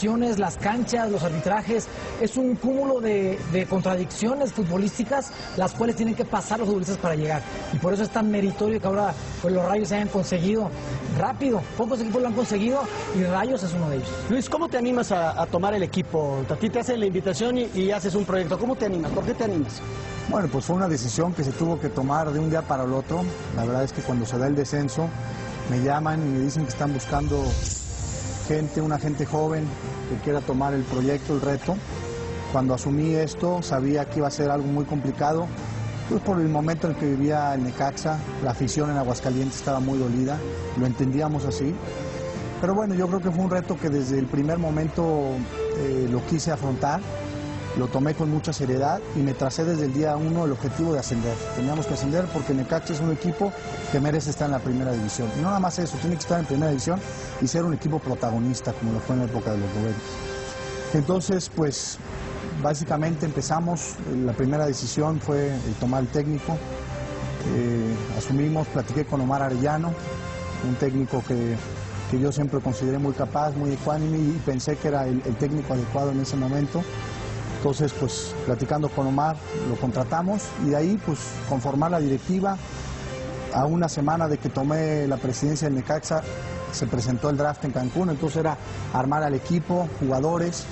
lesiones, las canchas, los arbitrajes, es un cúmulo de contradicciones futbolísticas las cuales tienen que pasar los futbolistas para llegar. Y por eso es tan meritorio que ahora pues, los Rayos se hayan conseguido rápido. Pocos equipos lo han conseguido y Rayos es uno de ellos. Luis, ¿cómo te animas a tomar el equipo? A ti te hacen la invitación y haces un proyecto. ¿Cómo te animas? ¿Por qué te animas? Bueno, pues fue una decisión que se tuvo que tomar de un día para el otro. La verdad es que cuando se da el descenso, me llaman y me dicen que están buscando una gente joven que quiera tomar el proyecto, el reto. Cuando asumí esto, sabía que iba a ser algo muy complicado, pues por el momento en el que vivía el Necaxa, la afición en Aguascalientes estaba muy dolida, lo entendíamos así. Pero bueno, yo creo que fue un reto que desde el primer momento lo quise afrontar. Lo tomé con mucha seriedad y me tracé desde el día 1 el objetivo de ascender. Teníamos que ascender porque Necaxa es un equipo que merece estar en la primera división. Y no nada más eso, tiene que estar en primera división y ser un equipo protagonista como lo fue en la época de los 90. Entonces, pues, básicamente empezamos, la primera decisión fue el tomar el técnico. Asumimos, platiqué con Omar Arellano, un técnico que yo siempre consideré muy capaz, muy ecuánime y pensé que era el técnico adecuado en ese momento. Entonces, pues, platicando con Omar, lo contratamos y de ahí, pues, conformar la directiva. A una semana de que tomé la presidencia del Necaxa, se presentó el draft en Cancún, entonces era armar al equipo, jugadores,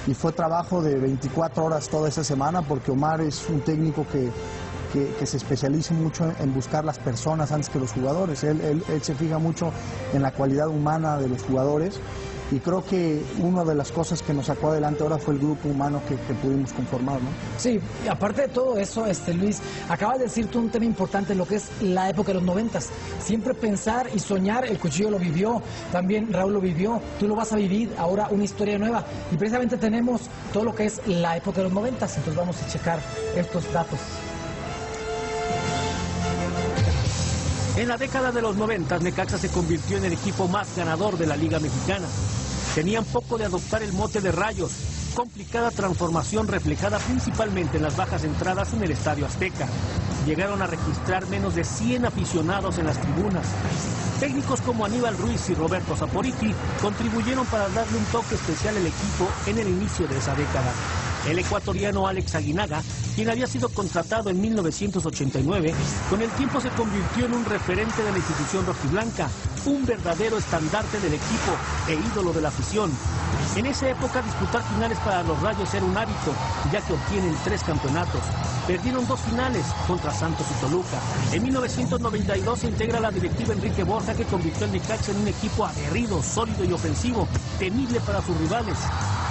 y fue trabajo de 24 horas toda esa semana, porque Omar es un técnico que se especializa mucho en buscar las personas antes que los jugadores. Él se fija mucho en la cualidad humana de los jugadores. Y creo que una de las cosas que nos sacó adelante ahora fue el grupo humano que pudimos conformar, ¿no? Sí, y aparte de todo eso, Luis, acabas de decir tú un tema importante, lo que es la época de los 90s. Siempre pensar y soñar, el Cuchillo lo vivió, también Raúl lo vivió, tú lo vas a vivir, ahora una historia nueva. Y precisamente tenemos todo lo que es la época de los 90s, entonces vamos a checar estos datos. En la década de los 90, Necaxa se convirtió en el equipo más ganador de la Liga Mexicana. Tenían poco de adoptar el mote de Rayos, complicada transformación reflejada principalmente en las bajas entradas en el Estadio Azteca. Llegaron a registrar menos de 100 aficionados en las tribunas. Técnicos como Aníbal Ruiz y Roberto Saporiti contribuyeron para darle un toque especial al equipo en el inicio de esa década. El ecuatoriano Alex Aguinaga, quien había sido contratado en 1989, con el tiempo se convirtió en un referente de la institución rojiblanca, un verdadero estandarte del equipo e ídolo de la afición. En esa época disputar finales para los Rayos era un hábito, ya que obtienen 3 campeonatos. Perdieron 2 finales contra Santos y Toluca. En 1992 se integra la directiva Enrique Borja, que convirtió al Necaxa en un equipo aguerrido, sólido y ofensivo, temible para sus rivales.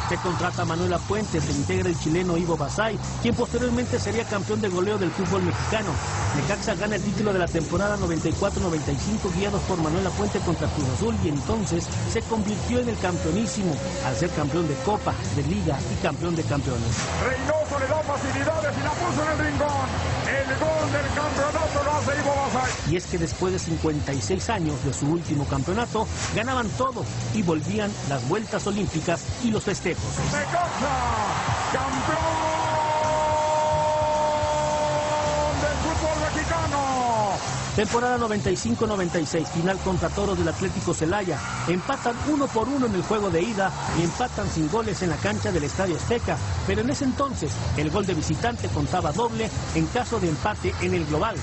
Se contrata a Manuel Lapuente, se integra el chileno Ivo Basay, quien posteriormente sería campeón de goleo del fútbol mexicano. Necaxa gana el título de la temporada 94-95 guiados por Manuel Lapuente contra Cruz Azul y entonces se convirtió en el campeonísimo al ser campeón de Copa, de Liga y campeón de campeones. Reynoso le da facilidades y la puso en el rincón. El gol del campeonato lo hace Ivo Basay. Y es que después de 56 años de su último campeonato, ganaban todo y volvían las vueltas olímpicas y los festejos. Necaxa, campeón del fútbol mexicano. Temporada 95-96, final contra Toros del Atlético Celaya. Empatan 1-1 en el juego de ida y empatan sin goles en la cancha del Estadio Azteca. Pero en ese entonces, el gol de visitante contaba doble en caso de empate en el global.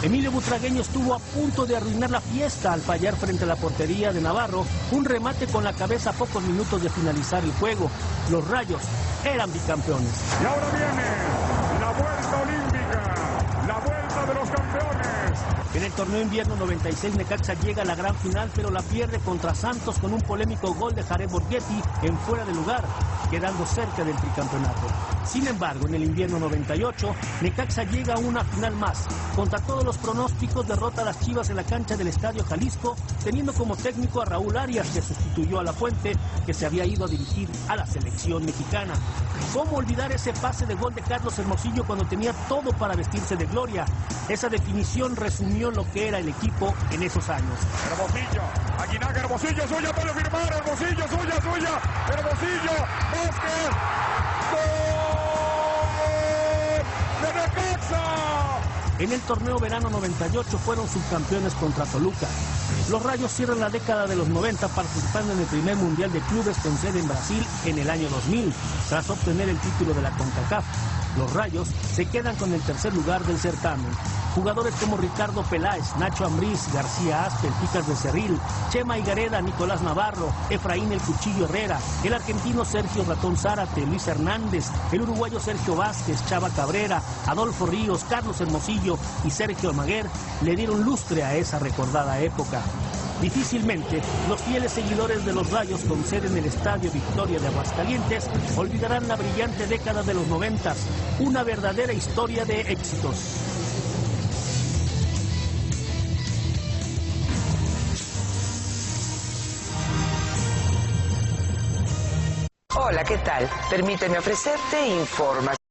Emilio Butragueño estuvo a punto de arruinar la fiesta al fallar frente a la portería de Navarro un remate con la cabeza a pocos minutos de finalizar el juego. Los Rayos eran bicampeones. Y ahora viene la vuelta olímpica, la vuelta de los campeones. En el torneo invierno 96, Necaxa llega a la gran final, pero la pierde contra Santos con un polémico gol de Jared Borghetti en fuera de lugar, quedando cerca del tricampeonato. Sin embargo, en el invierno 98, Necaxa llega a una final más. Contra todos los pronósticos, derrota a las Chivas en la cancha del Estadio Jalisco, teniendo como técnico a Raúl Arias, que sustituyó a Lapuente, que se había ido a dirigir a la selección mexicana. ¿Cómo olvidar ese pase de gol de Carlos Hermosillo cuando tenía todo para vestirse de gloria? Esa definición resumió lo que era el equipo en esos años. Hermosillo, Aguinaga, Hermosillo, suya, puede firmar, Hermosillo, suya, Hermosillo, Vázquez, ¡gol de Necaxa! En el torneo verano 98 fueron subcampeones contra Toluca. Los Rayos cierran la década de los 90 participando en el primer Mundial de Clubes con sede en Brasil en el año 2000, tras obtener el título de la CONCACAF. Los Rayos se quedan con el tercer lugar del certamen. Jugadores como Ricardo Peláez, Nacho Ambriz, García Aspe, Picas de Cerril, Chema Higareda, Nicolás Navarro, Efraín El Cuchillo Herrera, el argentino Sergio Ratón Zárate, Luis Hernández, el uruguayo Sergio Vázquez, Chava Cabrera, Adolfo Ríos, Carlos Hermosillo y Sergio Almaguer le dieron lustre a esa recordada época. Difícilmente los fieles seguidores de los Rayos con sede en el Estadio Victoria de Aguascalientes olvidarán la brillante década de los 90, una verdadera historia de éxitos. Hola, ¿qué tal? Permíteme ofrecerte información.